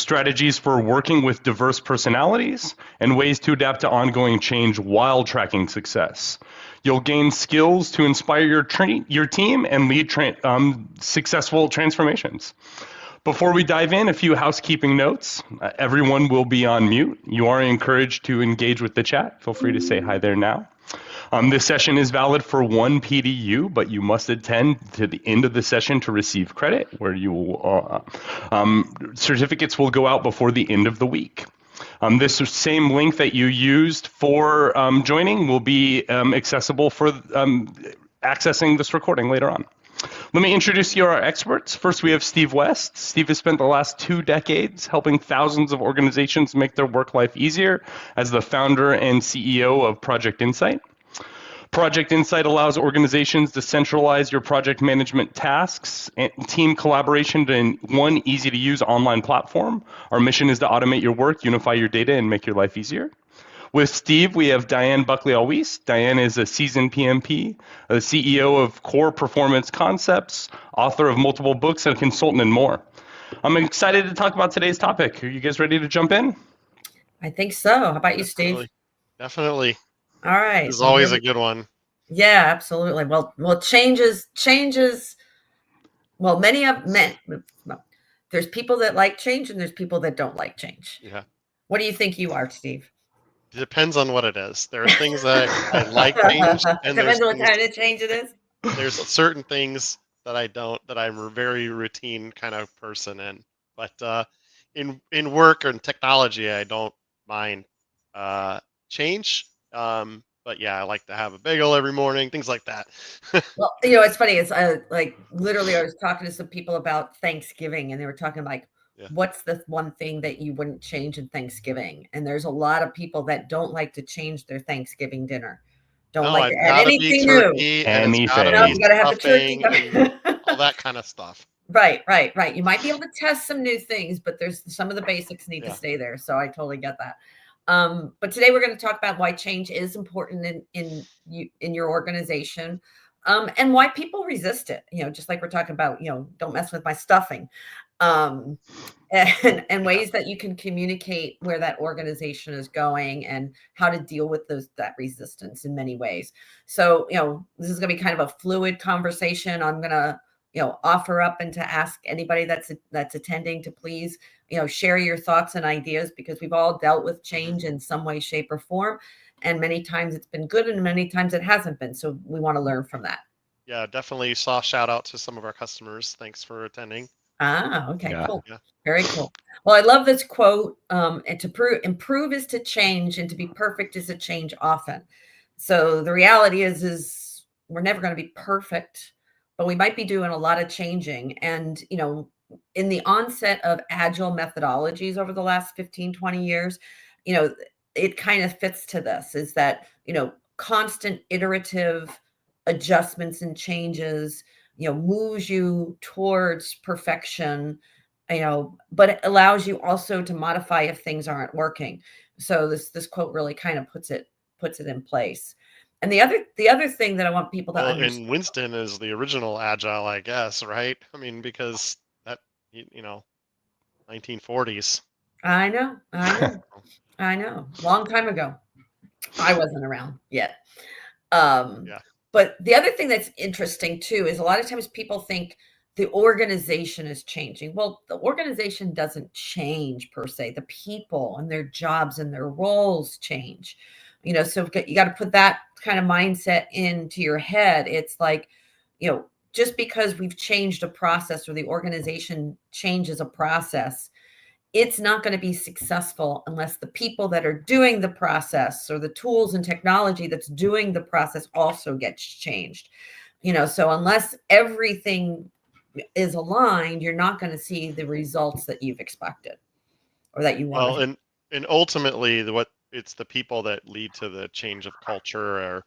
strategies for working with diverse personalities, and ways to adapt to ongoing change while tracking success. You'll gain skills to inspire your team and lead successful transformations. Before we dive in, a few housekeeping notes. Everyone will be on mute. You are encouraged to engage with the chat. Feel free to say hi there now. This session is valid for one PDU, but you must attend to the end of the session to receive credit, where you will, certificates will go out before the end of the week. This same link that you used for joining will be accessible for accessing this recording later on. Let me introduce you to our experts. First, we have Steve West. Steve has spent the last 2 decades helping thousands of organizations make their work life easier as the founder and CEO of Project Insight. Project Insight allows organizations to centralize your project management tasks and team collaboration in one easy-to-use online platform. Our mission is to automate your work, unify your data, and make your life easier. With Steve, we have Diane Buckley-Alwies. Diane is a seasoned PMP, a CEO of Core Performance Concepts, author of multiple books, and a consultant, and more. I'm excited to talk about today's topic. Are you guys ready to jump in? I think so. How about you, Steve? Definitely. All right. This is always a good one. Yeah, absolutely. Well, changes. Well, there's people that like change and there's people that don't like change. Yeah. What do you think you are, Steve? It depends on what it is. There are things that I like change, and depends on what kind of change it is. There's certain things that I don't, that I'm a very routine kind of person in. But in work or in technology, I don't mind change. But yeah, I like to have a bagel every morning, things like that. Well, it's funny. It's like literally, I was talking to some people about Thanksgiving, and they were talking like, what's the one thing that you wouldn't change in Thanksgiving? And there's a lot of people that don't like to change their Thanksgiving dinner. Don't like to add anything new. Anything. No, you got to have the turkey. All that kind of stuff. Right. You might be able to test some new things, but there's some of the basics need to stay there. So I totally get that. But today we're going to talk about why change is important in your organization, and why people resist it. Just like we're talking about, don't mess with my stuffing, and ways that you can communicate where that organization is going and how to deal with that resistance in many ways. So, this is going to be kind of a fluid conversation. I'm going to offer up and to ask anybody that's attending to please, share your thoughts and ideas, because we've all dealt with change in some way, shape, or form. And many times it's been good and many times it hasn't been. So we want to learn from that. Yeah, definitely saw shout out to some of our customers. Thanks for attending. Okay, cool. Yeah. Very cool. Well, I love this quote. And to improve is to change, and to be perfect is to change often. So the reality is we're never going to be perfect, but we might be doing a lot of changing. And, in the onset of agile methodologies over the last 15, 20 years, it kind of fits to this, is that, constant iterative adjustments and changes, moves you towards perfection, but it allows you also to modify if things aren't working. So this quote really kind of puts it in place. And the other thing that I want people to understand. And Winston is the original agile, I guess, right? I mean, because that, 1940s. I know. Long time ago. I wasn't around yet. But the other thing that's interesting too is a lot of times people think the organization is changing. Well, the organization doesn't change per se. The people and their jobs and their roles change. So you got to put that kind of mindset into your head. It's like, just because we've changed a process or the organization changes a process, it's not going to be successful unless the people that are doing the process or the tools and technology that's doing the process also gets changed. So unless everything is aligned, you're not going to see the results that you've expected or that you want. Well, and ultimately it's the people that lead to the change of culture or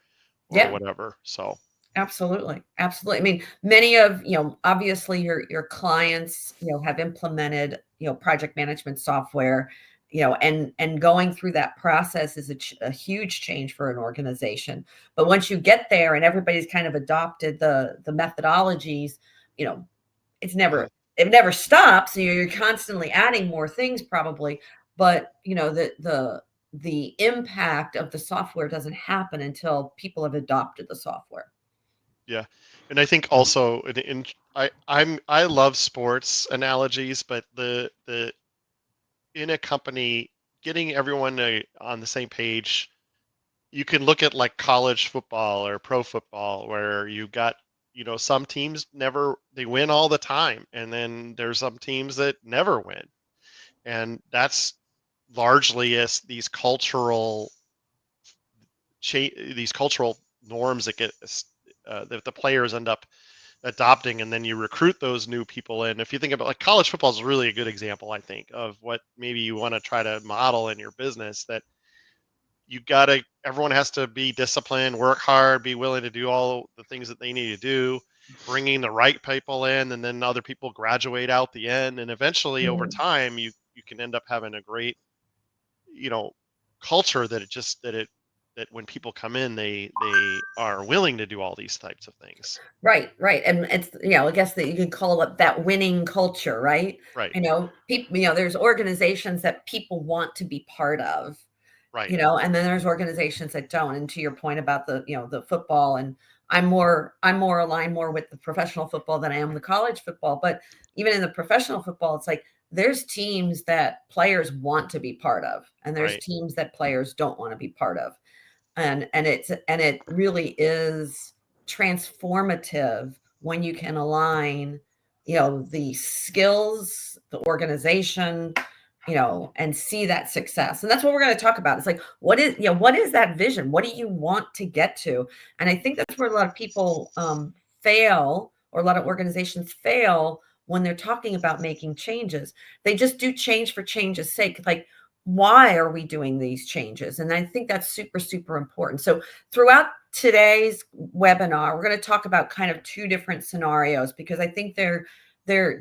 whatever. So absolutely. I mean, many of, obviously your clients, have implemented, project management software, and going through that process is a huge change for an organization. But once you get there and everybody's kind of adopted the methodologies, it's never it never stops. You're constantly adding more things probably, but the impact of the software doesn't happen until people have adopted the software. Yeah, and I think also I love sports analogies, but the in a company, getting everyone on the same page, you can look at like college football or pro football, where you got, some teams they win all the time, and then there's some teams that never win, and that's largely as these cultural norms that get that the players end up adopting, and then you recruit those new people in. If you think about, like, college football is really a good example, I think, of what maybe you want to try to model in your business, that everyone has to be disciplined, work hard, be willing to do all the things that they need to do, bringing the right people in, and then other people graduate out the end, and eventually over time you can end up having a great, culture that when people come in, they are willing to do all these types of things. Right. And it's, I guess that you could call it that winning culture, right? Right. People, there's organizations that people want to be part of, Right. and then there's organizations that don't. And to your point about the football, and I'm more aligned more with the professional football than I am the college football. But even in the professional football, it's like there's teams that players want to be part of, and there's Right. teams that players don't want to be part of. And it really is transformative when you can align, the skills, the organization, and see that success. And that's what we're going to talk about. It's like, what is that vision? What do you want to get to? And I think that's where a lot of people fail, or a lot of organizations fail when they're talking about making changes. They just do change for change's sake. Like, why are we doing these changes? And I think that's super, super important. So throughout today's webinar, we're going to talk about kind of two different scenarios, because I think they're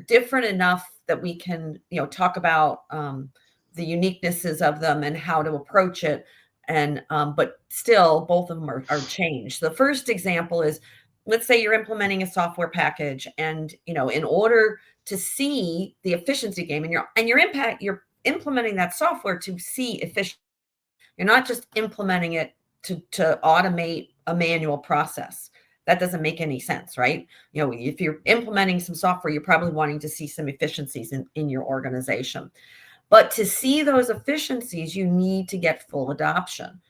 different enough that we can, talk about the uniquenesses of them and how to approach it. And but still, both of them are changed. The first example is, let's say you're implementing a software package, and in order to see the efficiency gain and your impact, you're implementing that software to see efficient. You're not just implementing it to automate a manual process. That doesn't make any sense, right? If you're implementing some software, you're probably wanting to see some efficiencies in your organization. But to see those efficiencies, you need to get full adoption.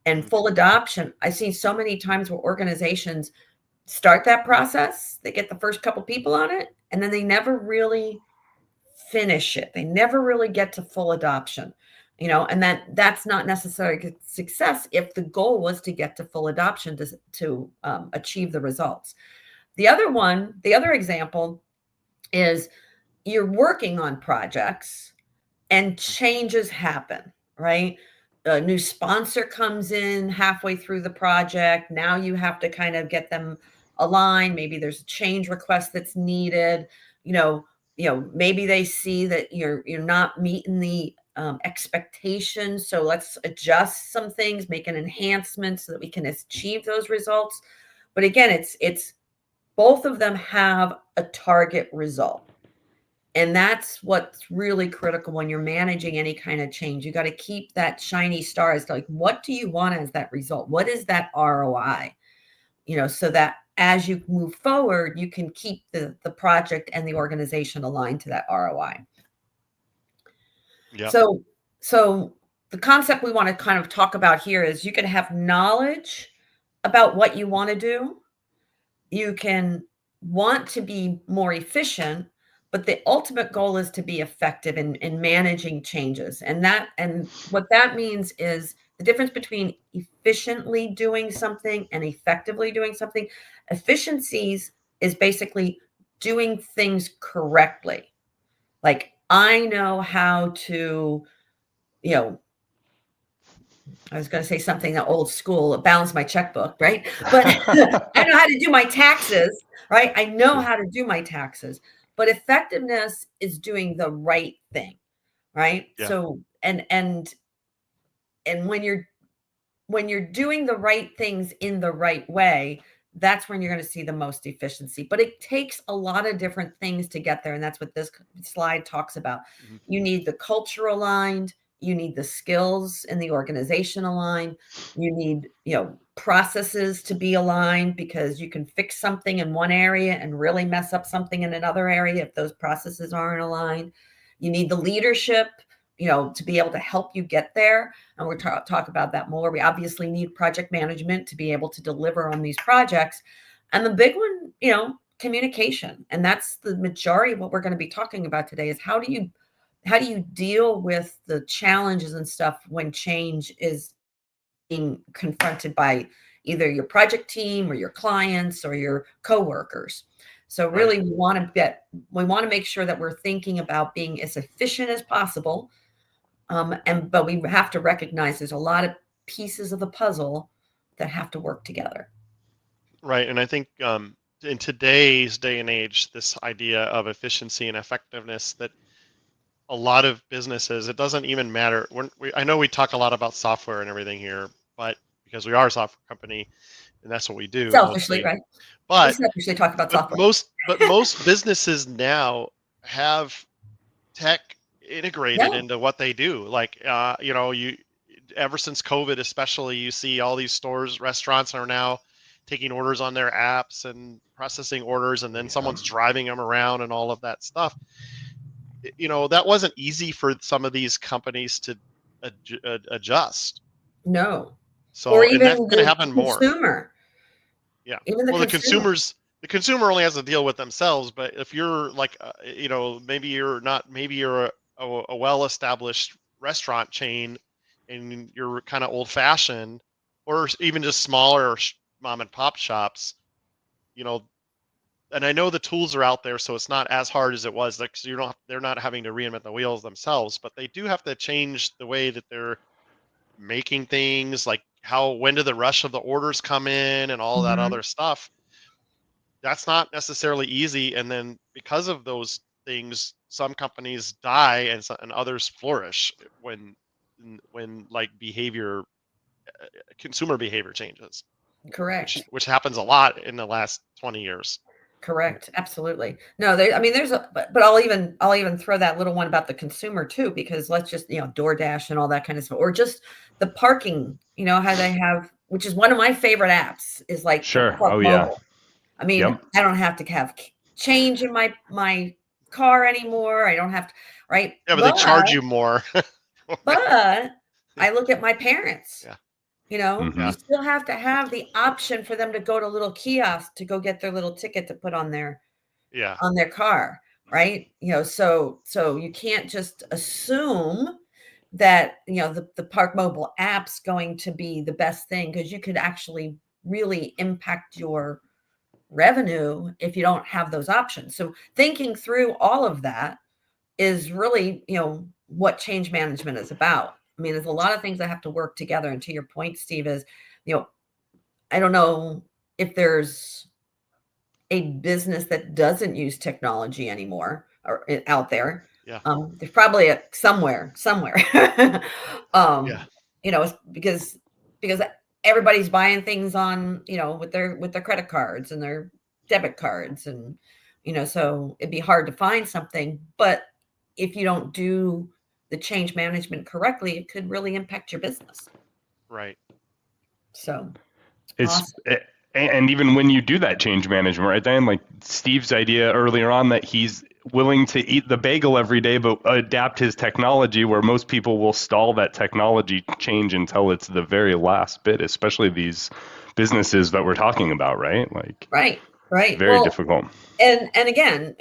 And full adoption, I've seen so many times where organizations start that process, they get the first couple people on it, and then they never really finish it. They never really get to full adoption, and that's not necessarily success if the goal was to get to full adoption to achieve the results. The other example is, you're working on projects and changes happen, right? A new sponsor comes in halfway through the project. Now you have to kind of get them aligned. Maybe there's a change request that's needed. Maybe they see that you're not meeting the expectations. So let's adjust some things, make an enhancement so that we can achieve those results. But again, it's both of them have a target result. And that's what's really critical when you're managing any kind of change. You got to keep that shiny star as to, like, what do you want as that result? What is that ROI? So that as you move forward, you can keep the project and the organization aligned to that ROI. Yep. So the concept we want to kind of talk about here is, you can have knowledge about what you want to do. You can want to be more efficient, but the ultimate goal is to be effective in managing changes. And what that means is the difference between efficiently doing something and effectively doing something. Efficiencies is basically doing things correctly. Like, I know how to, I was going to say something that old school, balance my checkbook, right? But I know how to do my taxes, right? I know how to do my taxes. But effectiveness is doing the right thing, right? Yeah. So and when you're doing the right things in the right way, that's when you're going to see the most efficiency. But it takes a lot of different things to get there. And that's what this slide talks about. Mhm. You need the culture aligned. You need the skills in the organization aligned. You need, processes to be aligned, because you can fix something in one area and really mess up something in another area if those processes aren't aligned. You need the leadership, to be able to help you get there. And we'll talk about that more. We obviously need project management to be able to deliver on these projects. And the big one, communication. And that's the majority of what we're going to be talking about today, is how do you deal with the challenges and stuff when change is being confronted by either your project team or your clients or your coworkers. So really, we want to make sure that we're thinking about being as efficient as possible. But we have to recognize there's a lot of pieces of the puzzle that have to work together. Right. And I think in today's day and age, this idea of efficiency and effectiveness, that a lot of businesses, it doesn't even matter. I know we talk a lot about software and everything here, but because we are a software company and that's what we do. Selfishly, mostly. right? But we selfishly talk about software. most businesses now have tech integrated into what they do. Like you ever since COVID, especially, you see all these stores, restaurants are now taking orders on their apps and processing orders, and then someone's driving them around and all of that stuff. That wasn't easy for some of these companies to adjust. No. So, Or and even that's going to happen more. Consumer. Yeah. Even the consumer only has to deal with themselves. But if you're like, maybe you're a well-established restaurant chain and you're kind of old-fashioned, or even just smaller mom and pop shops, and I know the tools are out there, so it's not as hard as it was. Like, so they're not having to reinvent the wheels themselves, but they do have to change the way that they're making things, like when do the rush of the orders come in and all that other stuff. That's not necessarily easy. And then because of those things, some companies die and others flourish when like consumer behavior changes. Correct. Which happens a lot in the last 20 years. Correct. Absolutely. No, there's but I'll even throw that little one about the consumer too, because let's just, DoorDash and all that kind of stuff, or just the parking, how they have, which is one of my favorite apps, is like Sure. Park Oh, Mobile. yeah. I mean, Yep. I don't have to have change in my car anymore. I don't have to, right? Yeah, but they charge you more. But I look at my parents. Yeah. You still have to have the option for them to go to little kiosks to go get their little ticket to put on their car, right? So you can't just assume that the Park Mobile app's going to be the best thing, because you could actually really impact your revenue if you don't have those options. So thinking through all of that is really, what change management is about. I mean, there's a lot of things that have to work together. And to your point, Steve, is, I don't know if there's a business that doesn't use technology anymore or out there. Yeah. There's probably somewhere. Because everybody's buying things on, with their credit cards and their debit cards, and so it'd be hard to find something. But if you don't do the change management correctly, it could really impact your business. Right. So awesome. And even when you do that change management, right, Diane, like Steve's idea earlier on, that he's willing to eat the bagel every day, but adapt his technology, where most people will stall that technology change until it's the very last bit, especially these businesses that we're talking about, right? Like, right. Very difficult. And again,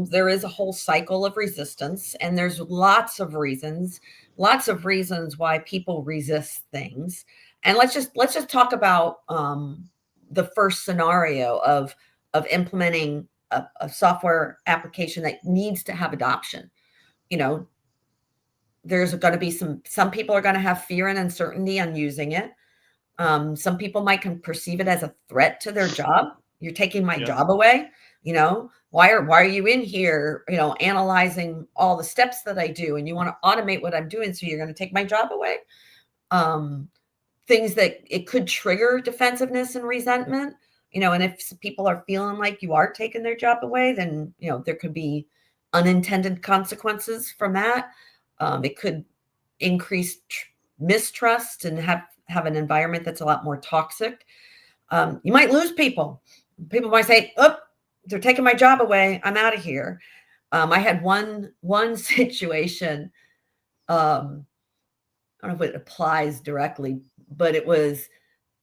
there is a whole cycle of resistance, and there's lots of reasons why people resist things. And let's just talk about the first scenario of implementing a software application that needs to have adoption. There's going to be some people are going to have fear and uncertainty on using it. Some people might perceive it as a threat to their job. You're taking my job away. Why are you in here, analyzing all the steps that I do, and you want to automate what I'm doing, so you're going to take my job away? Things that it could trigger defensiveness and resentment. And if people are feeling like you are taking their job away, then, there could be unintended consequences from that. It could increase mistrust and have an environment that's a lot more toxic. You might lose people. People might say, "Oh, they're taking my job away. I'm out of here." I had one situation. I don't know if it applies directly, but it was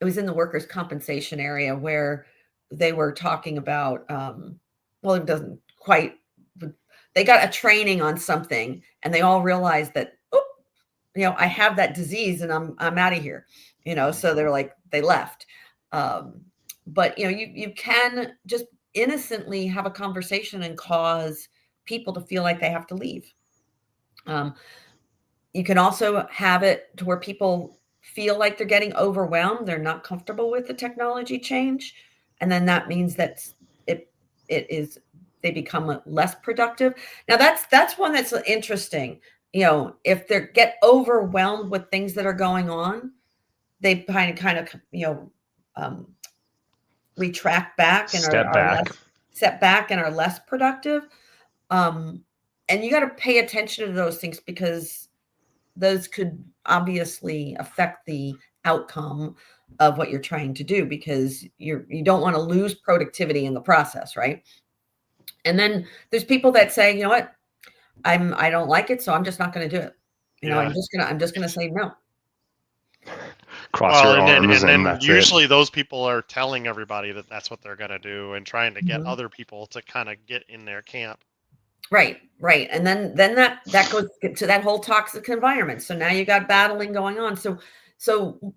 in the workers' compensation area where they were talking about. Well, it doesn't quite. They got a training on something, and they all realized that, I have that disease, and I'm out of here. So they're like, they left. But you can just innocently have a conversation and cause people to feel like they have to leave. You can also have it to where people feel like they're getting overwhelmed. They're not comfortable with the technology change. And then that means that they become less productive. Now that's one that's interesting. If they get overwhelmed with things that are going on, they kind of retract back and step back and are less productive. And you got to pay attention to those things, because those could obviously affect the outcome of what you're trying to do, because you don't want to lose productivity in the process, right? And then there's people that say, you know what, I don't like it, so I'm just not going to do it. I'm just gonna say no. Cross your arms, and then usually those people are telling everybody that that's what they're going to do, and trying to get other people to kind of get in their camp. Right. And then that goes to that whole toxic environment. So now you got battling going on. So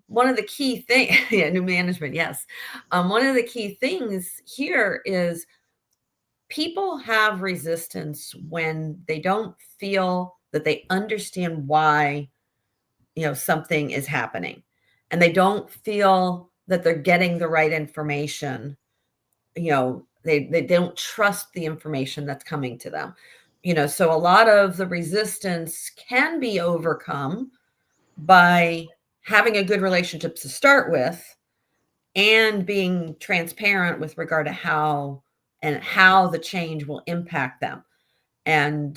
one of the key things, new management, yes. One of the key things here is people have resistance when they don't feel that they understand why, something is happening, and they don't feel that they're getting the right information. They don't trust the information that's coming to them. So a lot of the resistance can be overcome by having a good relationship to start with, and being transparent with regard to how the change will impact them. And,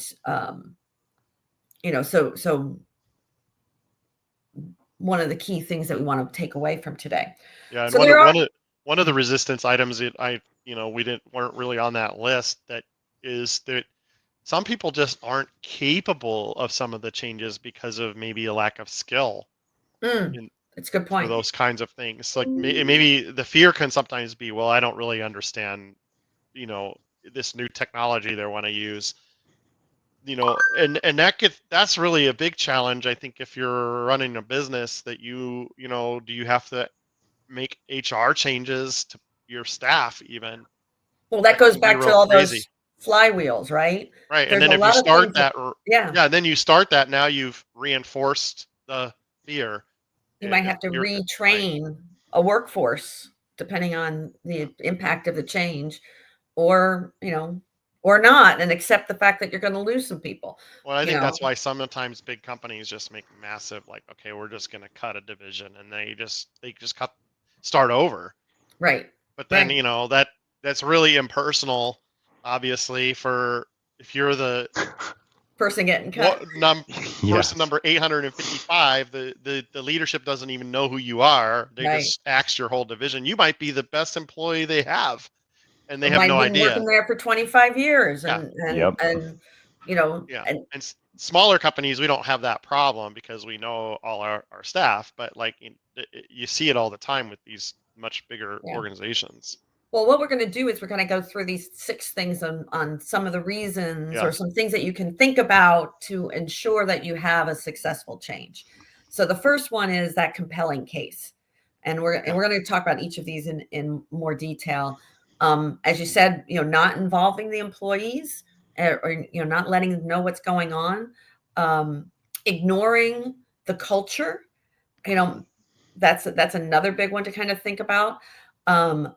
so one of the key things that we want to take away from today. Yeah. And so one of the resistance items that weren't really on that list, that is that some people just aren't capable of some of the changes because of maybe a lack of skill. That's a good point. For those kinds of things. Like maybe the fear can sometimes be, well, I don't really understand, this new technology they want to use, and that's really a big challenge. I think if you're running a business, that do you have to make HR changes to your staff even? Well, that goes back to all those flywheels, right? Right. And then if you start that, then you start that, now you've reinforced the fear. You might have to retrain a workforce depending on the impact of the change, or not, and accept the fact that you're going to lose some people. Well, I think that's why sometimes big companies just make massive, like, okay, we're just going to cut a division, and they just start over. Right. But then, that's really impersonal, obviously, if you're the person getting cut. Person number 855, the leadership doesn't even know who you are. They just axed your whole division. You might be the best employee they have, and they have no idea. Working there for 25 years, and smaller companies, we don't have that problem because we know all our staff. But you see it all the time with these much bigger organizations. Well, what we're going to do is we're going to go through these 6 things on some of the reasons or some things that you can think about to ensure that you have a successful change. So the first one is that compelling case. And we're going to talk about each of these in more detail. As you said, not involving the employees, or not letting them know what's going on, ignoring the culture. That's another big one to kind of think about.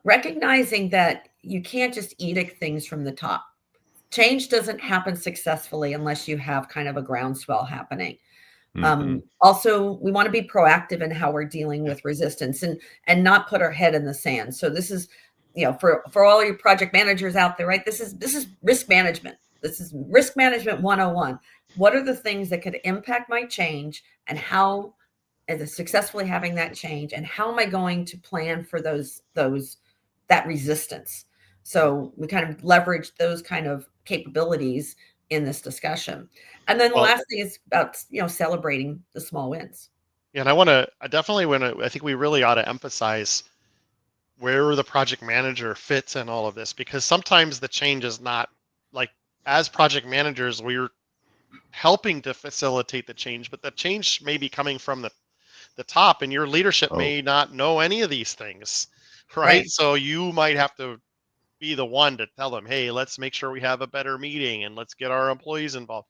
Recognizing that you can't just edict things from the top. Change doesn't happen successfully unless you have kind of a groundswell happening. Also, we want to be proactive in how we're dealing with resistance, and not put our head in the sand. So this is, for all your project managers out there, right? This is risk management. This is risk management 101. What are the things that could impact my change, and how, as successfully having that change, and how am I going to plan for that resistance? So we kind of leverage those kind of capabilities in this discussion. And then the last thing is about, celebrating the small wins. Yeah, and I think we really ought to emphasize where the project manager fits in all of this, because sometimes the change is not like, as project managers, we're helping to facilitate the change, but the change may be coming from the top, and your leadership may not know any of these things, right? So you might have to be the one to tell them, hey, let's make sure we have a better meeting and let's get our employees involved.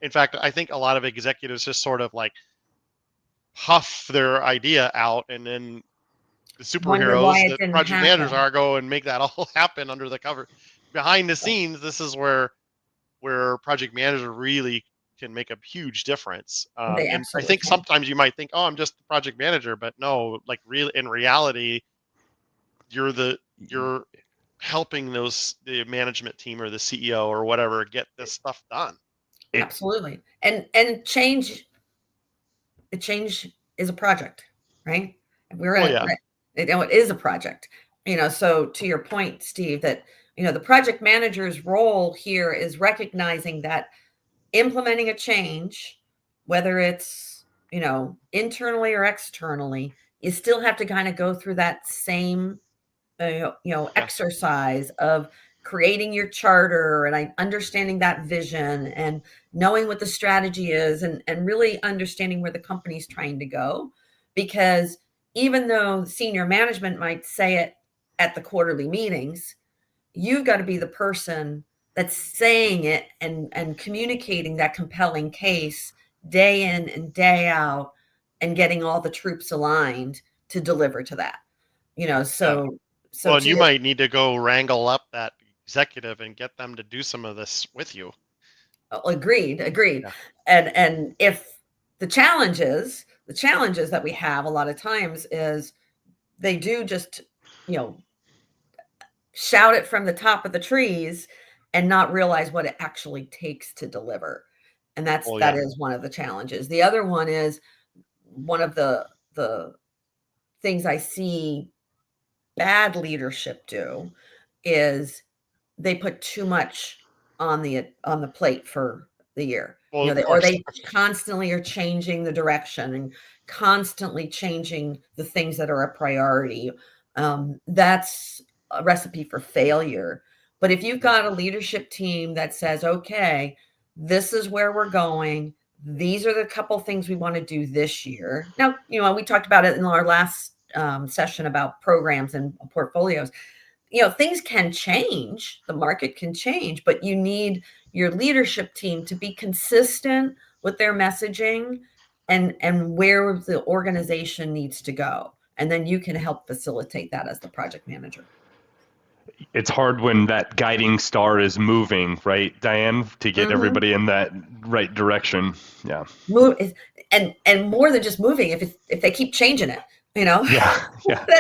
In fact, I think a lot of executives just sort of like puff their idea out, and then the superheroes that project managers are go and make that all happen under the cover. Behind the scenes, this is where project manager really can make a huge difference. And I think sometimes you might think, oh, I'm just the project manager, but no, like in reality, you're helping the management team or the CEO or whatever get this stuff done. Absolutely. And change is a project, right? It is a project, so to your point, Steve, that, the project manager's role here is recognizing that implementing a change, whether it's, internally or externally, you still have to kind of go through that same, exercise of creating your charter and understanding that vision and knowing what the strategy is, and really understanding where the company's trying to go. Because even though senior management might say it at the quarterly meetings, you've got to be the person that's saying it and communicating that compelling case day in and day out, and getting all the troops aligned to deliver to that. So you might need to go wrangle up that executive and get them to do some of this with you. Agreed. Yeah. And if the challenges that we have a lot of times is they do just, shout it from the top of the trees and not realize what it actually takes to deliver. And that is one of the challenges. The other one is, one of the things I see bad leadership do is they put too much on the plate for the year. They constantly are changing the direction and constantly changing the things that are a priority. That's a recipe for failure. But if you've got a leadership team that says, okay, this is where we're going, these are the couple things we want to do this year. Now, we talked about it in our last session about programs and portfolios. Things can change, the market can change, but you need your leadership team to be consistent with their messaging and where the organization needs to go. And then you can help facilitate that as the project manager. It's hard when that guiding star is moving, right, Diane, to get everybody in that right direction. Yeah. And more than just moving, if they keep changing it. Yeah.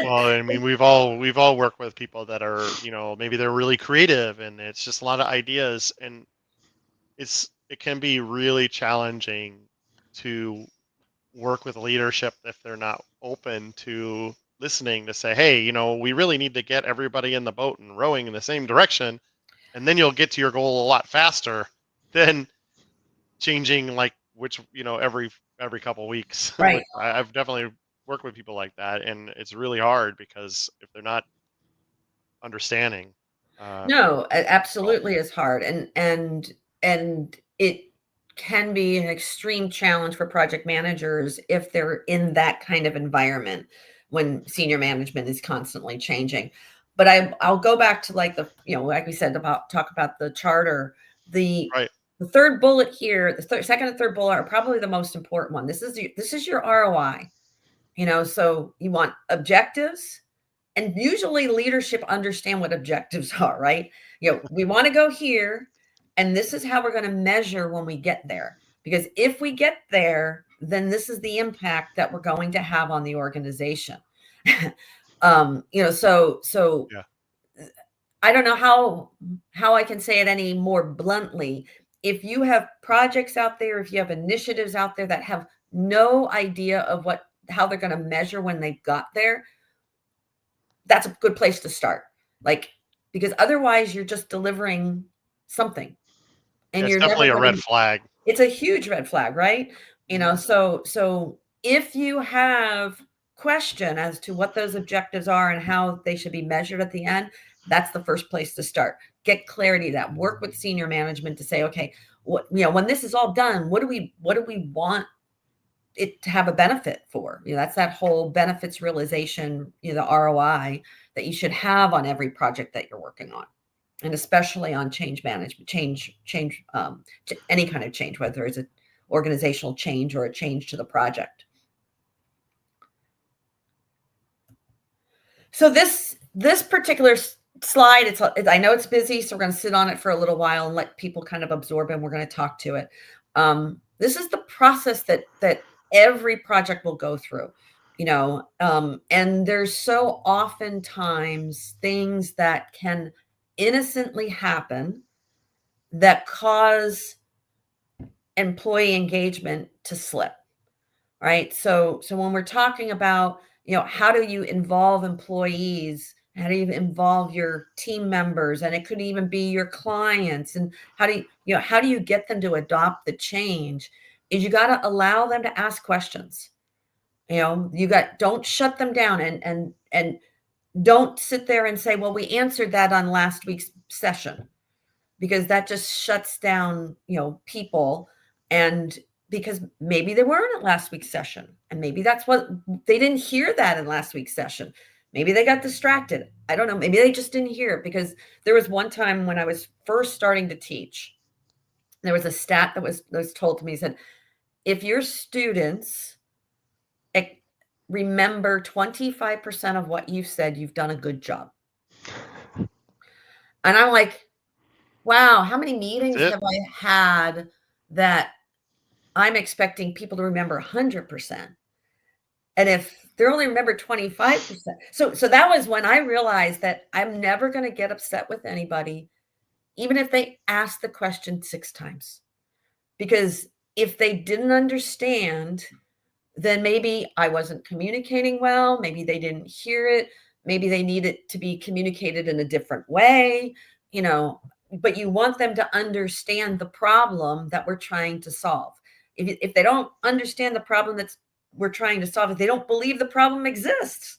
Well, I mean, we've all worked with people that are, maybe they're really creative and it's just a lot of ideas, and it can be really challenging to work with leadership if they're not open to listening, to say, hey, we really need to get everybody in the boat and rowing in the same direction, and then you'll get to your goal a lot faster than changing every couple of weeks. Right. I've definitely work with people like that, and it's really hard because if they're not understanding. No, it absolutely is hard, and it can be an extreme challenge for project managers if they're in that kind of environment when senior management is constantly changing. But I'll go back to like we said, talk about the charter. The third bullet here, the second and third bullet are probably the most important one. This is your ROI. So you want objectives, and usually leadership understand what objectives are, right? We want to go here, and this is how we're going to measure when we get there. Because if we get there, then this is the impact that we're going to have on the organization. I don't know how I can say it any more bluntly. If you have projects out there, if you have initiatives out there that have no idea of how they're going to measure when they got there, that's a good place to start. Like, because otherwise you're just delivering something and It's you're never definitely a going red to, flag. it's a huge red flag, right? So if you have question as to what those objectives are and how they should be measured at the end, that's the first place to start. Get clarity that, work with senior management to say, okay, when this is all done, what do we want it to have a benefit for? That's that whole benefits realization, the ROI that you should have on every project that you're working on. And especially on change management, any kind of change, whether it's an organizational change or a change to the project. So this particular slide, I know it's busy, so we're going to sit on it for a little while and let people kind of absorb, and we're going to talk to it. This is the process that every project will go through, and there's so oftentimes things that can innocently happen that cause employee engagement to slip, right? So when we're talking about, how do you involve employees? How do you involve your team members? And it could even be your clients. And how do you get them to adopt the change? Is you got to allow them to ask questions. Don't shut them down and don't sit there and say, well, we answered that on last week's session, because that just shuts down, people. And because maybe they weren't at last week's session, and maybe that's what they didn't hear that in last week's session. Maybe they got distracted. I don't know. Maybe they just didn't hear it, because there was one time when I was first starting to teach, there was a stat that was told to me. He said, if your students remember 25% of what you've said, you've done a good job. And I'm like, wow, how many meetings have I had that I'm expecting people to remember 100%? And if they're only remember 25%. So that was when I realized that I'm never going to get upset with anybody, even if they ask the question 6 times. Because if they didn't understand, then maybe I wasn't communicating well. Maybe they didn't hear it. Maybe they need it to be communicated in a different way, but you want them to understand the problem that we're trying to solve. If they don't understand the problem that we're trying to solve, if they don't believe the problem exists,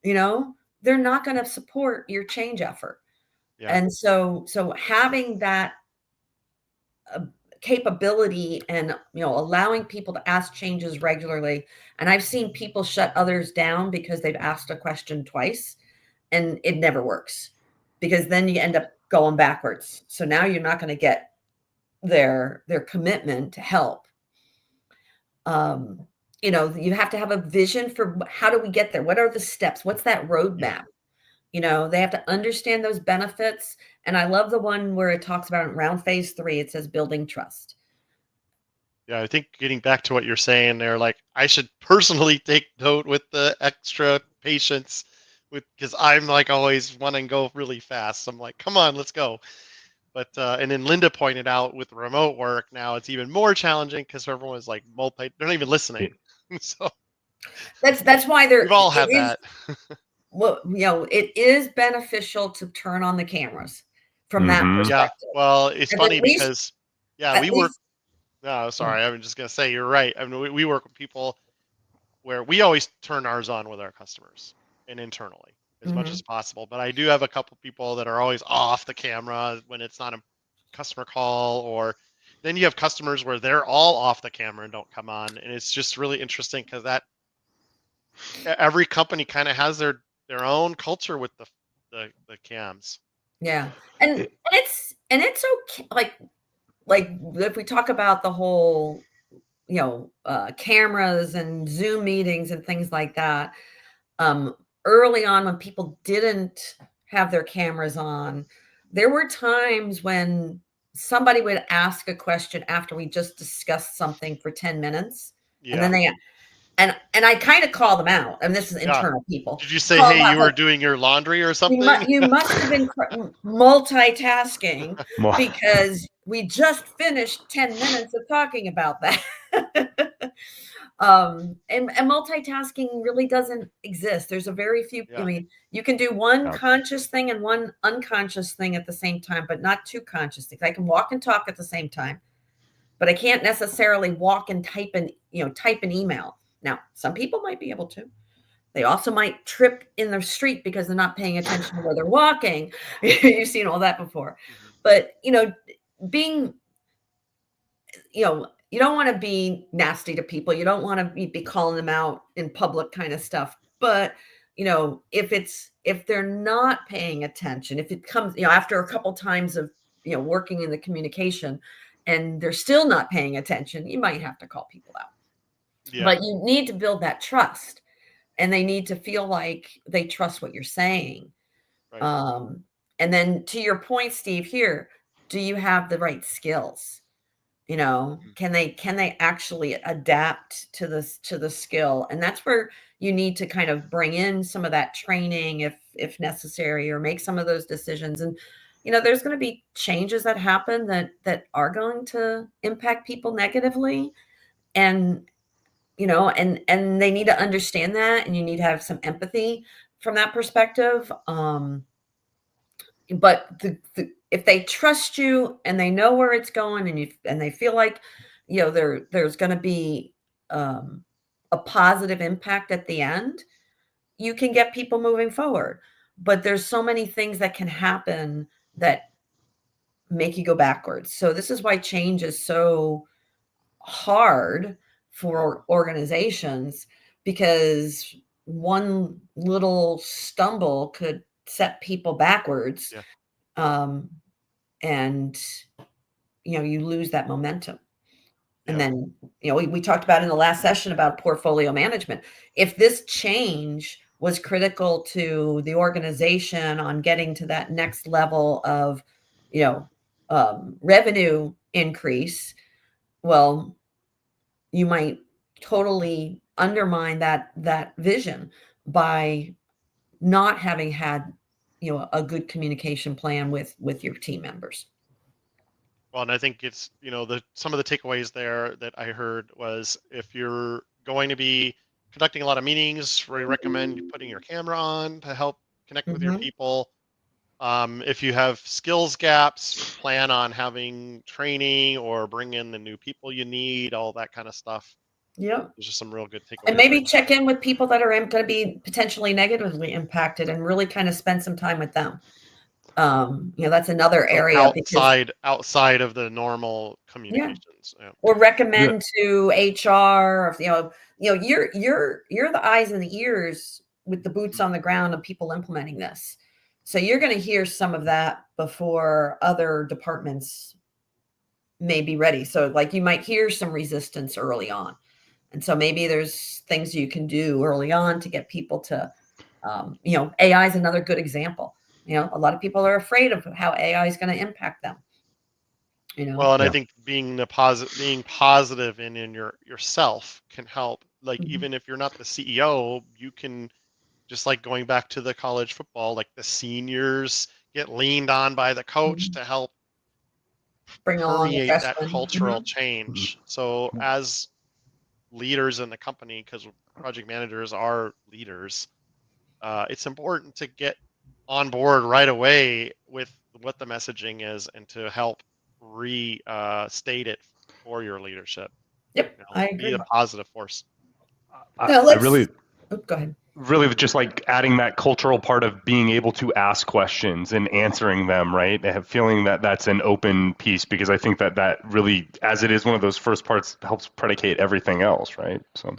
they're not going to support your change effort. Yeah. And so having that capability and allowing people to ask changes regularly, and I've seen people shut others down because they've asked a question twice, and it never works, because then you end up going backwards. So now you're not going to get their commitment to help. You have to have a vision for how do we get there? What are the steps? What's that roadmap? They have to understand those benefits. And I love the one where it talks about around phase 3, it says building trust. Yeah, I think getting back to what you're saying there, like I should personally take note with the extra patience because I'm like always want to go really fast. I'm like, come on, let's go. But and then Linda pointed out with remote work now it's even more challenging because everyone's like they're not even listening. So that's why we've all had that. Well, it is beneficial to turn on the cameras from that perspective. Yeah, well, it's funny because we work. No, sorry, I was just gonna say you're right. I mean, we work with people where we always turn ours on with our customers and internally as much as possible. But I do have a couple people that are always off the camera when it's not a customer call, or then you have customers where they're all off the camera and don't come on, and it's just really interesting because that every company kind of has their own culture with the cams. Yeah, and it's okay. Like if we talk about the whole, cameras and Zoom meetings and things like that, early on when people didn't have their cameras on, there were times when somebody would ask a question after we just discussed something for 10 minutes. Yeah. And then And I kind of call them out, and this is internal people. Did you say, Call hey, them out, you were like, doing your laundry or something? you must have been multitasking because we just finished 10 minutes of talking about that. And multitasking really doesn't exist. There's a very few. I mean, you can do one conscious thing and one unconscious thing at the same time, but not two conscious things. I can walk and talk at the same time, but I can't necessarily walk and type an email. Now, some people might be able to. They also might trip in the street because they're not paying attention to where they're walking. You've seen all that before. But, being, you don't want to be nasty to people. You don't want to be calling them out in public kind of stuff. But, if they're not paying attention, if it comes, after a couple times of, working in the communication and they're still not paying attention, you might have to call people out. But you need to build that trust. And they need to feel like they trust what you're saying. Right. And then to your point, Steve, here, do you have the right skills? Can they actually adapt to the skill? And that's where you need to kind of bring in some of that training if necessary, or make some of those decisions. And, there's going to be changes that happen that are going to impact people negatively. And, and they need to understand that, and you need to have some empathy from that perspective. But if they trust you and they know where it's going, and they feel like, there's going to be a positive impact at the end, you can get people moving forward. But there's so many things that can happen that make you go backwards. So this is why change is so hard for organizations, because one little stumble could set people backwards. And you lose that momentum. And then we talked about in the last session about portfolio management. If this change was critical to the organization on getting to that next level of revenue increase, well, you might totally undermine that vision by not having had a good communication plan with your team members. Well, and I think it's some of the takeaways there that I heard was, if you're going to be conducting a lot of meetings, we recommend putting your camera on to help connect with your people. If you have skills gaps, plan on having training or bring in the new people you need, all that kind of stuff. Yeah. There's just some real good takeaways. And maybe check in with people that are going to be potentially negatively impacted, and really kind of spend some time with them. That's another area outside of the normal communications. Or recommend to HR, you're the eyes and the ears with the boots on the ground of people implementing this. So you're going to hear some of that before other departments may be ready. So like, you might hear some resistance early on. And so maybe there's things you can do early on to get people to, AI is another good example. A lot of people are afraid of how AI is going to impact them. Well, and I think being positive in yourself can help. Like, even if you're not the CEO, you can, just like going back to the college football, like the seniors get leaned on by the coach to help permeate that cultural change. So as leaders in the company, because project managers are leaders, it's important to get on board right away with what the messaging is, and to help restate it for your leadership. Yep, I agree. Be a positive force. Go ahead. Really just like adding that cultural part of being able to ask questions and answering them, right? I have feeling that that's an open piece, because I think that really, as it is one of those first parts, helps predicate everything else, right? So,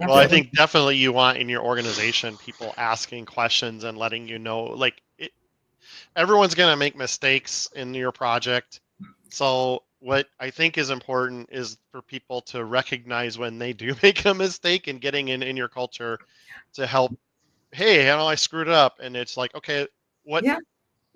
well, I think definitely you want in your organization people asking questions and letting you know, like, everyone's going to make mistakes in your project. So what I think is important is for people to recognize when they do make a mistake, and getting in your culture to help. Hey, I screwed up. And it's like, okay, what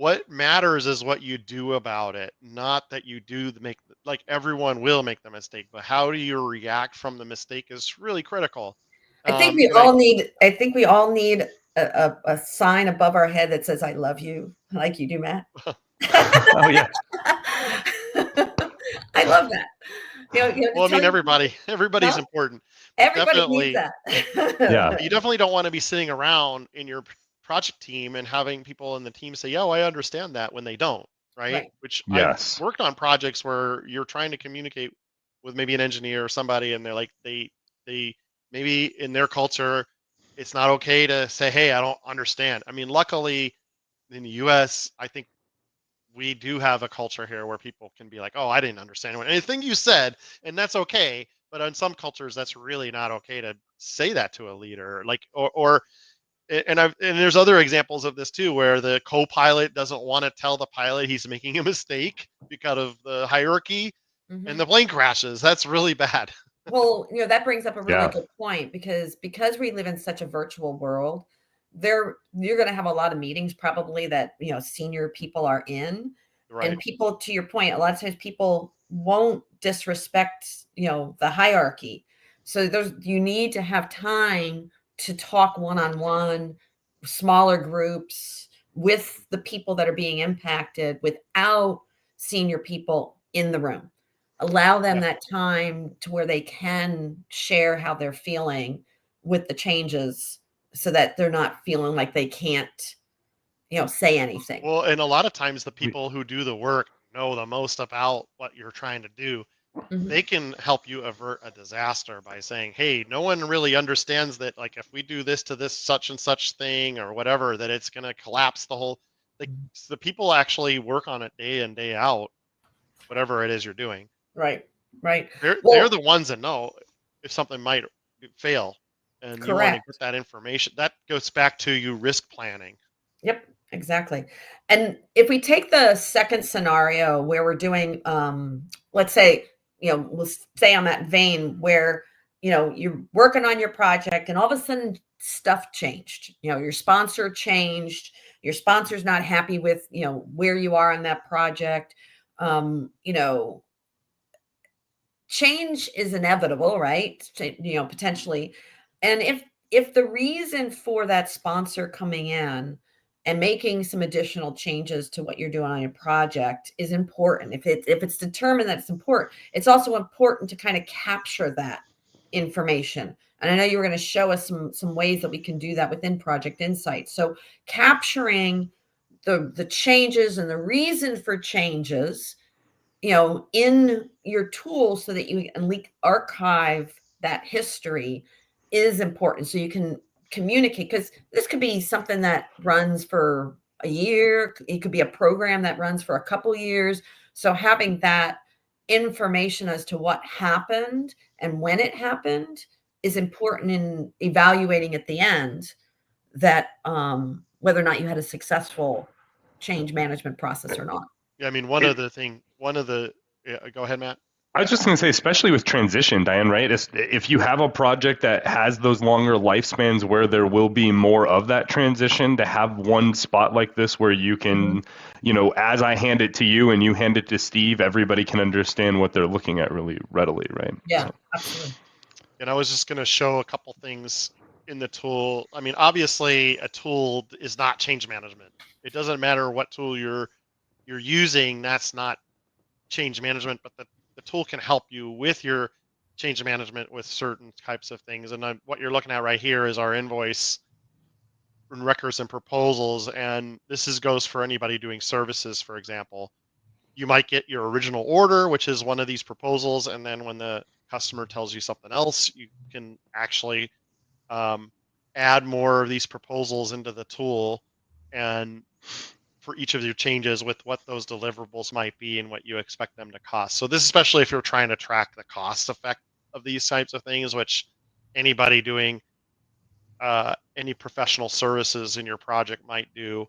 what matters is what you do about it, not that you do make, like everyone will make the mistake, but how do you react from the mistake is really critical. I think we And all need. I think we all need a sign above our head that says "I love you," like you do, Matt. Oh yeah. I love that. well, I mean, everybody's no, important, but everybody needs that. Yeah. you definitely don't want to be sitting around in your project team and having people in the team say, "Oh, I understand that," when they don't, right? Right. Which I've Yes. worked on projects where you're trying to communicate with maybe an engineer or somebody, and they're like, they maybe in their culture, it's not okay to say, "Hey, I don't understand." I mean, luckily in the U.S., I think we do have a culture here where people can be like, "Oh, I didn't understand anything you said," and that's okay. But in some cultures, that's really not okay to say that to a leader, like, or and there's other examples of this too, where the co-pilot doesn't want to tell the pilot he's making a mistake because of the hierarchy, and Mhm. the plane crashes. That's really bad. Well, that brings up a really Yeah. good point because we live in such a virtual world, you're going to have a lot of meetings probably that, senior people are in, and Right. people, to your point, a lot of times people won't disrespect, the hierarchy. So you need to have time to talk one-on-one, smaller groups with the people that are being impacted without senior people in the room. Allow them Yeah. that time to where they can share how they're feeling with the changes so that they're not feeling like they can't, say anything. Well, and a lot of times the We, people who do the work know the most about what you're trying to do. Mhm. They can help you avert a disaster by saying, "Hey, no one really understands that, like, if we do this to this such and such thing or whatever, that it's going to collapse the whole." Like, the people actually work on it day in, day out, whatever it is you're doing. Right, right. They're Well, the ones that know if something might fail, and you want to get correct. that information. That goes back to you risk planning. Yep, exactly. And if we take the second scenario where we're doing, let's say, we'll stay on that vein where, you're working on your project and all of a sudden stuff changed. Your sponsor changed. Your sponsor's not happy with, where you are on that project. You know, change is inevitable, right? Potentially. And if the reason for that sponsor coming in and making some additional changes to what you're doing on your project is important, if it's determined that it's important, it's also important to kind of capture that information. And I know you were going to show us some ways that we can do that within Project Insight. So capturing the changes and the reason for changes, in your tool so that you can archive that history is important. So you can communicate, because this could be something that runs for a year. It could be a program that runs for a couple years. So having that information as to what happened and when it happened is important in evaluating at the end that whether or not you had a successful change management process or not. Yeah, I mean, yeah, go ahead, Matt. I was just going to say, especially with transition, Diane, right? If you have a project that has those longer lifespans where there will be more of that transition, to have one spot like this where you Mhm. can, as I hand it to you and you hand it to Steve, everybody can understand what they're looking at really readily, right? Yeah, So, absolutely. And I was just going to show a couple things in the tool. I mean, obviously, a tool is not change management. It doesn't matter what tool you're using. That's not change management, but the tool can help you with your change management with certain types of things. And what you're looking at right here is our invoice and records and proposals. And goes for anybody doing services, for example. You might get your original order, which is one of these proposals, and then when the customer tells you something else, you can actually um, add more of these proposals into the tool, and for each of your changes with what those deliverables might be and what you expect them to cost. So this, especially if you're trying to track the cost effect of these types of things, which anybody doing any professional services in your project might do.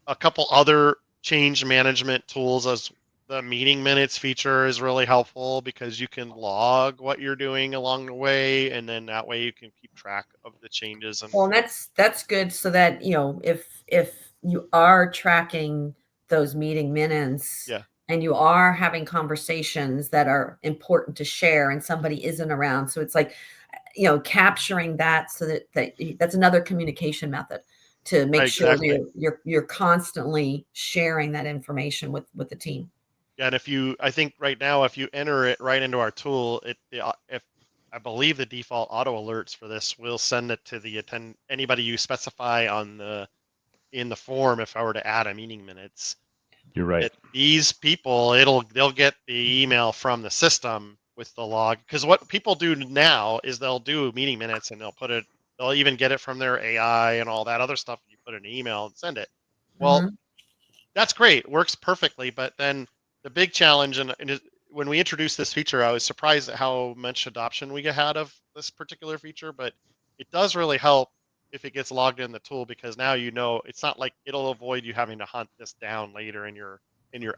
A couple other change management tools, as the meeting minutes feature is really helpful because you can log what you're doing along the way, and then that way you can keep track of the changes. And Well, and that's good so that, if you are tracking those meeting minutes, Yeah. and you are having conversations that are important to share and somebody isn't around. So it's like, capturing that so that's another communication method to make sure Exactly. you're constantly sharing that information with the team. Yeah, and I think right now, if you enter it right into our tool, if I believe the default auto alerts for this will send it to anybody you specify in the form. If I were to add a meeting minutes, You're right. These people, they'll get the email from the system with the log. Because what people do now is they'll do meeting minutes and they'll even get it from their AI and all that other stuff. You put in an email and send it. Well, that's great, works perfectly. But then the big challenge, when we introduced this feature, I was surprised at how much adoption we had of this particular feature. But it does really help if it gets logged in the tool, because now it's not like it'll avoid you having to hunt this down later in your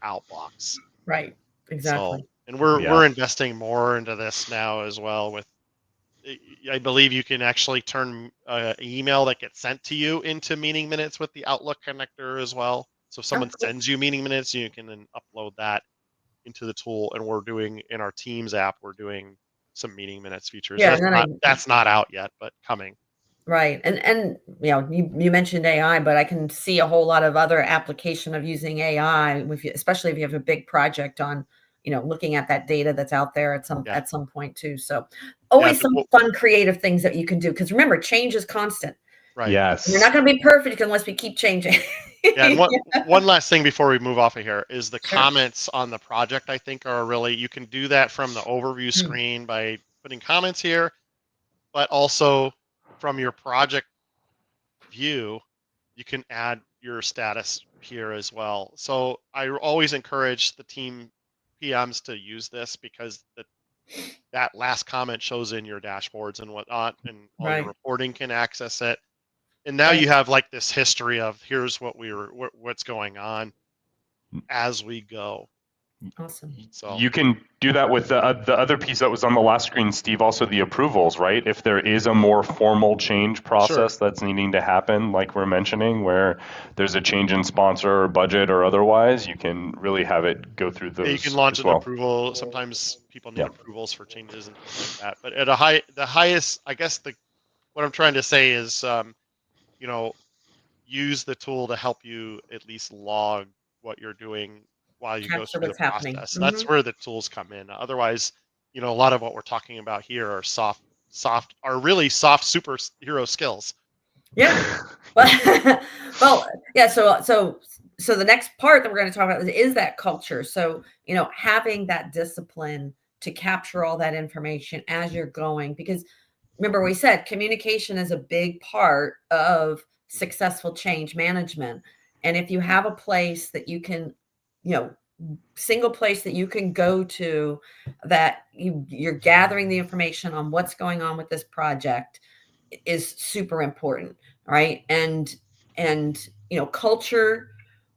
outbox. Right. So, Exactly. and Yeah. we're investing more into this now as well. I believe you can actually turn an email that gets sent to you into meeting minutes with the Outlook connector as well. So if someone cool. sends you meeting minutes, you can then upload that into the tool. And we're doing in our Teams app, we're doing some meeting minutes features. Yeah, That's not out yet, but coming. Right. And you mentioned AI, but I can see a whole lot of other application of using AI, especially if you have a big project on, looking at that data that's out there at some point too. So always some fun creative things that you can do, because remember, change is constant. Right. Yes. You're not going to be perfect unless we keep changing. Yeah, and one last thing before we move off of here is the comments on the project. I think you can do that from the overview screen by putting comments here, but also from your project view, you can add your status here as well. So I always encourage the team PMs to use this, because that last comment shows in your dashboards and whatnot, and all your reporting can access it. And now you have like this history of here's what's going on as we go. Awesome. So you can do that with the other piece that was on the last screen, Steve, also the approvals, right? If there is a more formal change process that's needing to happen, like we're mentioning, where there's a change in sponsor or budget or otherwise, you can really have it go through those. You can launch as an well. approval. Sometimes people need approvals for changes and things like that. But at the highest, I guess what I'm trying to say is, use the tool to help you at least log what you're doing while you go through the process. That's where the tools come in. Otherwise, a lot of what we're talking about here are really soft superhero skills. Yeah. Well, yeah. So the next part that we're going to talk about is that culture. So, having that discipline to capture all that information as you're going, because remember we said communication is a big part of successful change management. And if you have a place that you can, single place that you can go to, that you're gathering the information on what's going on with this project, is super important, right? And culture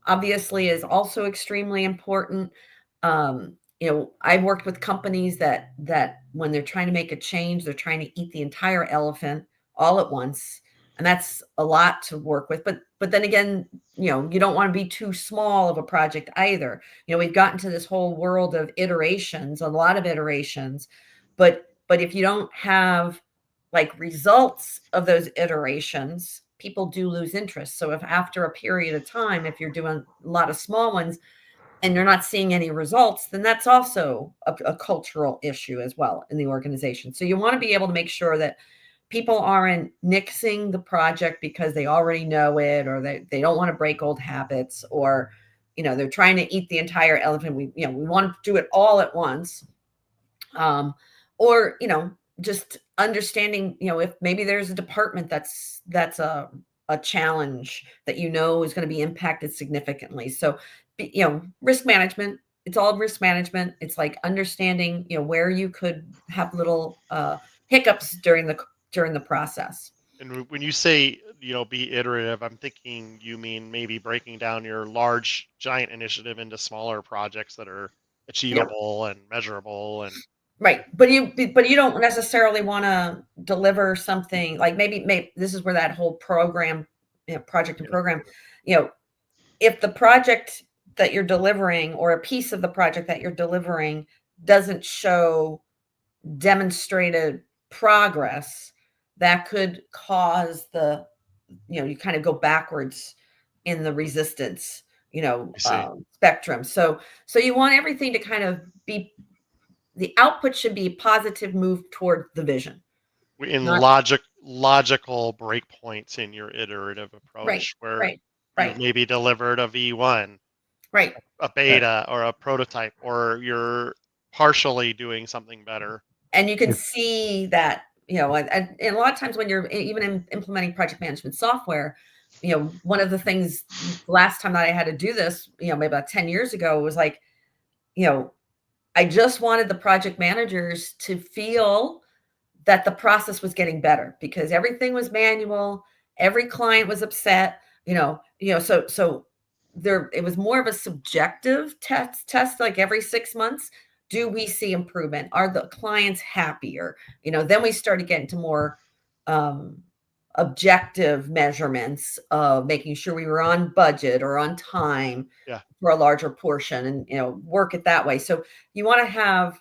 obviously is also extremely important. I've worked with companies that when they're trying to make a change, they're trying to eat the entire elephant all at once, and that's a lot to work with. But then again, you don't want to be too small of a project either. We've gotten to this whole world of iterations, a lot of iterations, but if you don't have like results of those iterations, people do lose interest. So if after a period of time, if you're doing a lot of small ones and you're not seeing any results, then that's also a cultural issue as well in the organization. So you want to be able to make sure that people aren't nixing the project because they already know it, or they don't want to break old habits, or they're trying to eat the entire elephant. We want to do it all at once, or just understanding, if maybe there's a department that's a challenge that is going to be impacted significantly. So, risk management, it's all risk management. It's like understanding, where you could have little hiccups during the process. And when you say, be iterative, I'm thinking you mean maybe breaking down your large, giant initiative into smaller projects that are achievable and measurable and. Right. But you don't necessarily want to deliver something like maybe this is where that whole program, project and program, if the project that you're delivering or a piece of the project that you're delivering doesn't show demonstrated progress, that could cause you kind of go backwards in the resistance, spectrum. So you want everything to kind of be, the output should be a positive move toward the vision. In Not logical breakpoints in your iterative approach, where you've maybe delivered a V1, a beta, or a prototype, or you're partially doing something better. And you can see that, and a lot of times when you're even implementing project management software, one of the things last time that I had to do this, maybe about 10 years ago, was like, I just wanted the project managers to feel that the process was getting better, because everything was manual. Every client was upset, so there, it was more of a subjective test, like every 6 months. Do we see improvement? Are the clients happier? Then we started getting to more objective measurements of making sure we were on budget or on time for a larger portion, and work it that way. So you want to have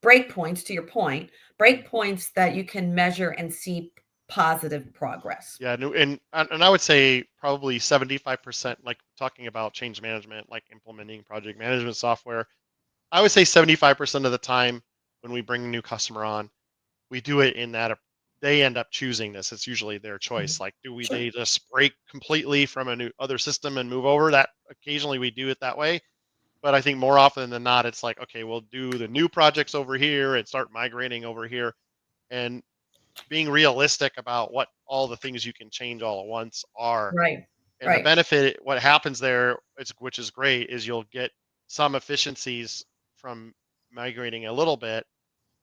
breakpoints, to your point, breakpoints that you can measure and see positive progress. Yeah, and I would say probably 75%, like talking about change management, like implementing project management software, I would say 75% of the time when we bring a new customer on, we do it in that they end up choosing this. It's usually their choice. Like, they just break completely from a new other system and move over? That occasionally we do it that way. But I think more often than not, it's like, okay, we'll do the new projects over here and start migrating over here, and being realistic about what all the things you can change all at once are. And the benefit, what happens there, which is great, is you'll get some efficiencies from migrating a little bit,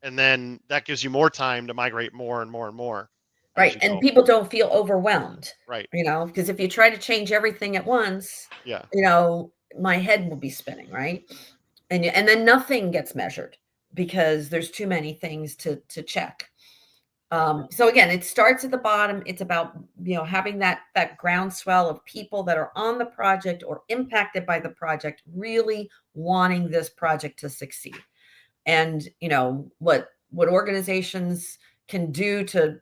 and then that gives you more time to migrate more and more and more. And people don't feel overwhelmed. Right. Because if you try to change everything at once, my head will be spinning, right? And then nothing gets measured because there's too many things to check. So again, it starts at the bottom. It's about, having that groundswell of people that are on the project or impacted by the project, really wanting this project to succeed. And, what organizations can do to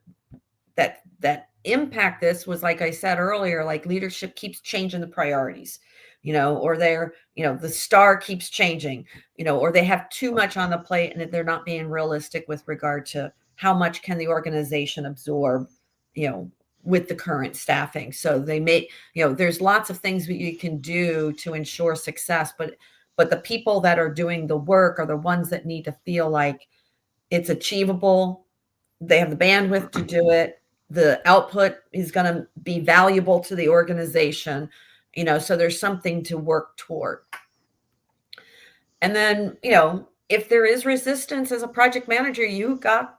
that impact this was, like I said earlier, like leadership keeps changing the priorities, or the star keeps changing, or they have too much on the plate and they're not being realistic with regard to how much can the organization absorb, with the current staffing. So they may, there's lots of things that you can do to ensure success, but the people that are doing the work are the ones that need to feel like it's achievable. They have the bandwidth to do it. The output is going to be valuable to the organization, so there's something to work toward. And then, if there is resistance as a project manager, you've got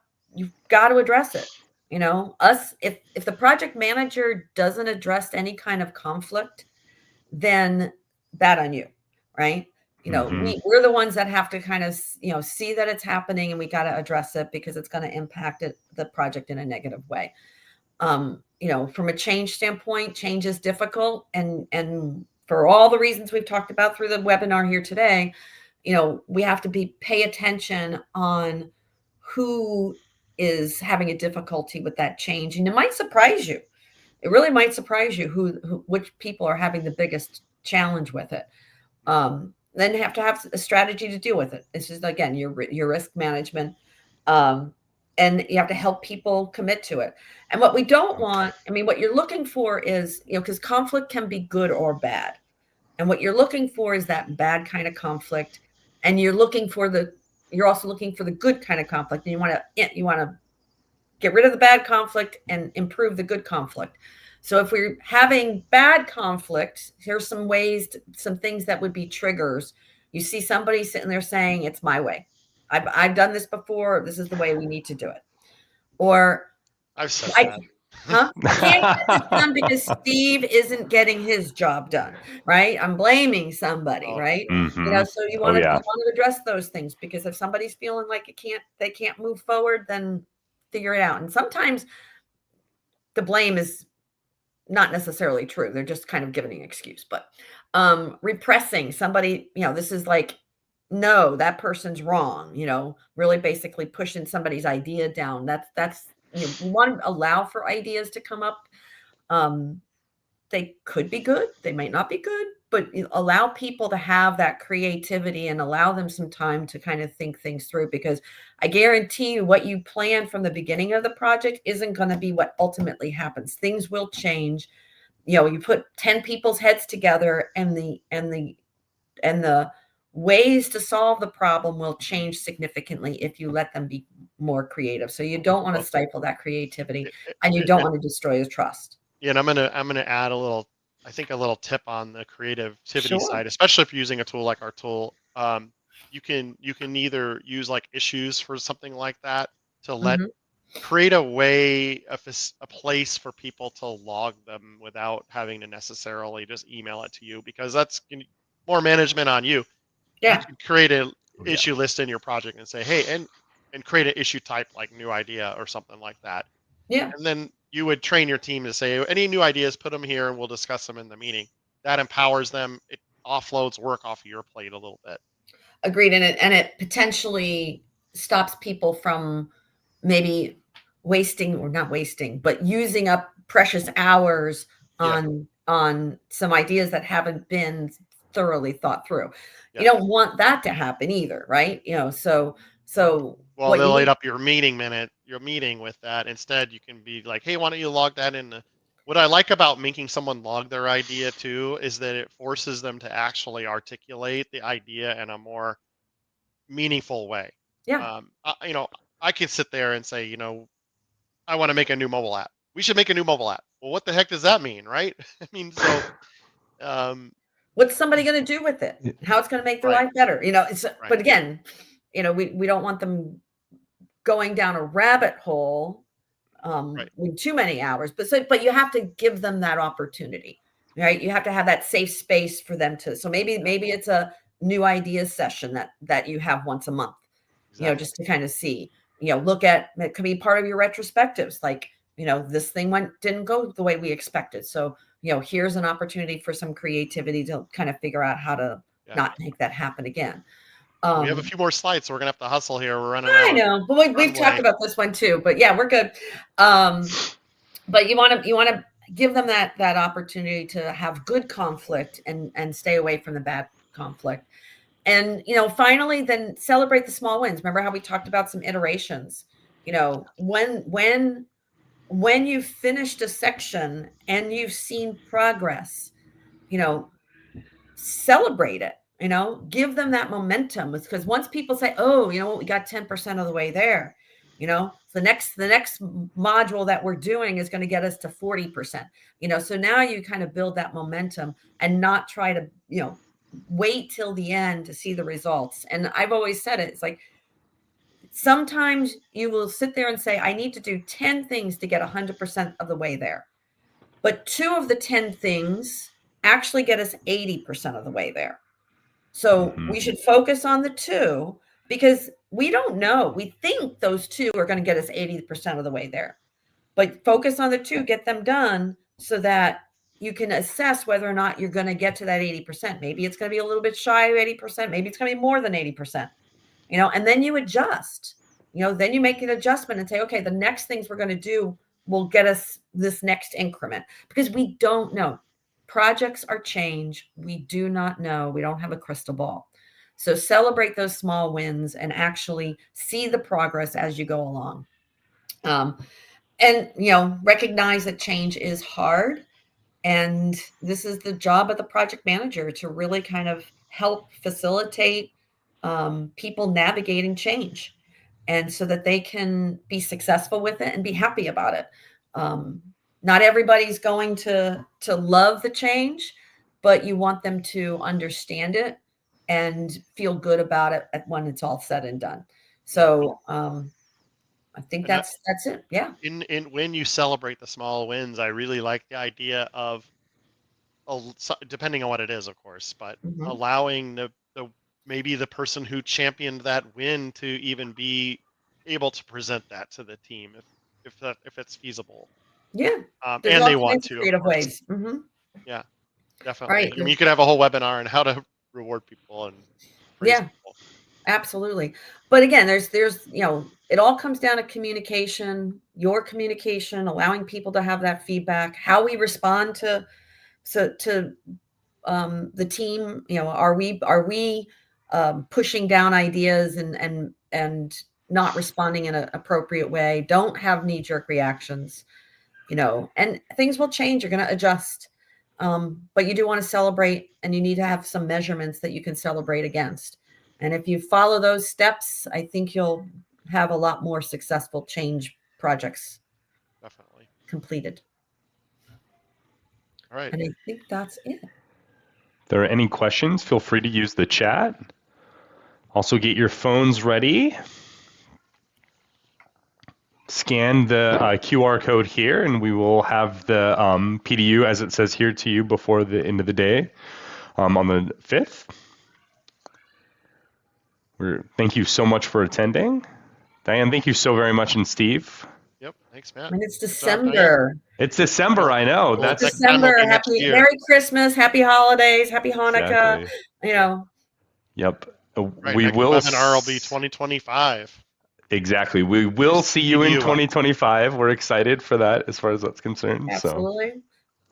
to address it. If the project manager doesn't address any kind of conflict, then bad on you, right? We're the ones that have to kind of, see that it's happening, and we got to address it because it's going to impact the project in a negative way. From a change standpoint, change is difficult. And for all the reasons we've talked about through the webinar here today, we have to pay attention on who is having a difficulty with that change. And it might surprise you. It really might surprise you which people are having the biggest challenge with it. Then you have to have a strategy to deal with it. This is, again, your risk management. And you have to help people commit to it. And what we don't want, what you're looking for is, because conflict can be good or bad. And what you're looking for is that bad kind of conflict. And you're also looking for the good kind of conflict. And you want to get rid of the bad conflict and improve the good conflict. So if we're having bad conflict, here's some things that would be triggers. You see somebody sitting there saying, it's my way. I've done this before. This is the way we need to do it. Or I've said that. I can't get this done because Steve isn't getting his job done, right? I'm blaming somebody, right? So you want to address those things, because if somebody's feeling like they can't move forward, then figure it out. And sometimes the blame is not necessarily true. They're just kind of giving an excuse. But repressing somebody, this is like, no, that person's wrong. Really basically pushing somebody's idea down. That's we want to allow for ideas to come up. They could be good, they might not be good, but allow people to have that creativity and allow them some time to kind of think things through, because I guarantee you what you plan from the beginning of the project isn't going to be what ultimately happens. Things will change. You put 10 people's heads together, and the ways to solve the problem will change significantly if you let them be more creative. So you don't want to stifle that creativity, and you don't want to destroy the trust. Yeah, and I'm gonna add a little tip on the creativity Sure. side, especially if you're using a tool like our tool. You can either use like issues for something like that to create a way, a place for people to log them without having to necessarily just email it to you, because that's more management on you. You Yeah. can create an issue list in your project and say, hey, and create an issue type like new idea or something like that. Yeah. And then you would train your team to say, any new ideas, put them here and we'll discuss them in the meeting. That empowers them. It offloads work off of your plate a little bit. Agreed. And it potentially stops people from maybe wasting, or not wasting, but using up precious hours on some ideas that haven't been thoroughly thought through. You don't want that to happen either, right? So well, they'll light up your meeting with that. Instead, you can be like, hey, why don't you log that in? What I like about making someone log their idea too is that it forces them to actually articulate the idea in a more meaningful way. Yeah. I could sit there and say, I want to make a new mobile app. We should make a new mobile app. Well, what the heck does that mean, right? I mean, so what's somebody going to do with it? How it's going to make their life better? But again, we don't want them going down a rabbit hole with too many hours, but you have to give them that opportunity, right? You have to have that safe space for them to. So maybe it's a new ideas session that you have once a month, just to kind of see, look at, it could be part of your retrospectives, like, this thing didn't go the way we expected. So, here's an opportunity for some creativity to kind of figure out how to not make that happen again. We have a few more slides, so we're gonna have to hustle here. We're running out. I know, but we've talked about this one too. But yeah, we're good. But you want to give them that opportunity to have good conflict and stay away from the bad conflict. And finally, then celebrate the small wins. Remember how we talked about some iterations? When you've finished a section and you've seen progress, celebrate it. Give them that momentum, because once people say, oh, you know what, we got 10% of the way there, the next module that we're doing is going to get us to 40%. So now you kind of build that momentum and not try to wait till the end to see the results. And I've always said it's like, sometimes you will sit there and say, I need to do 10 things to get 100% of the way there, but 2 of the 10 things actually get us 80% of the way there. So we should focus on the 2, because we don't know. We think those 2 are going to get us 80% of the way there, but focus on the 2, get them done, so that you can assess whether or not you're going to get to that 80%. Maybe it's going to be a little bit shy of 80%. Maybe it's going to be more than 80%, and then you adjust, then you make an adjustment and say, okay, the next things we're going to do will get us this next increment, because we don't know. Projects are change. We do not know. We don't have a crystal ball. So celebrate those small wins and actually see the progress as you go along. And, recognize that change is hard. And this is the job of the project manager, to really kind of help facilitate people navigating change, and so that they can be successful with it and be happy about it. Not everybody's going to love the change, but you want them to understand it and feel good about it when it's all said and done. So I think that's it. Yeah. When you celebrate the small wins, I really like the idea of, depending on what it is, of course, but allowing the maybe the person who championed that win to even be able to present that to the team, if it's feasible. Yeah. There's and all they want kinds of to, of creative course. ways. Yeah, definitely. Right. I mean, you could have a whole webinar on how to reward people and praise Yeah, people. absolutely. But again, there's, it all comes down to communication, your communication, allowing people to have that feedback, how we respond to the team. Are we pushing down ideas and not responding in an appropriate way? Don't have knee-jerk reactions, and things will change. You're going to adjust. But you do want to celebrate, and you need to have some measurements that you can celebrate against. And if you follow those steps, I think you'll have a lot more successful change projects Definitely. completed. All right. And I think that's it. If there are any questions, feel free to use the chat. Also, get your phones ready. Scan the QR code here, and we will have the PDU, as it says here, to you before the end of the day on the 5th. Thank you so much for attending. Diane, thank you so very much, and Steve. Yep. Thanks, Matt. And it's Good job, December. It's December, I know. Well, That's next time will December. be next Happy year. Merry Christmas, Happy Holidays, Happy Hanukkah. exactly. Yep. Right, We next will. webinar will be 2025. Exactly. We will see you in PDU one. 2025. We're excited for that as far as that's concerned. Absolutely.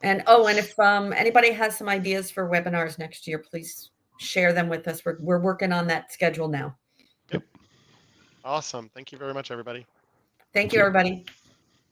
And if anybody has some ideas for webinars next year, please share them with us. We're working on that schedule now. Yep. Awesome. Thank you very much, everybody. Thank you, everybody.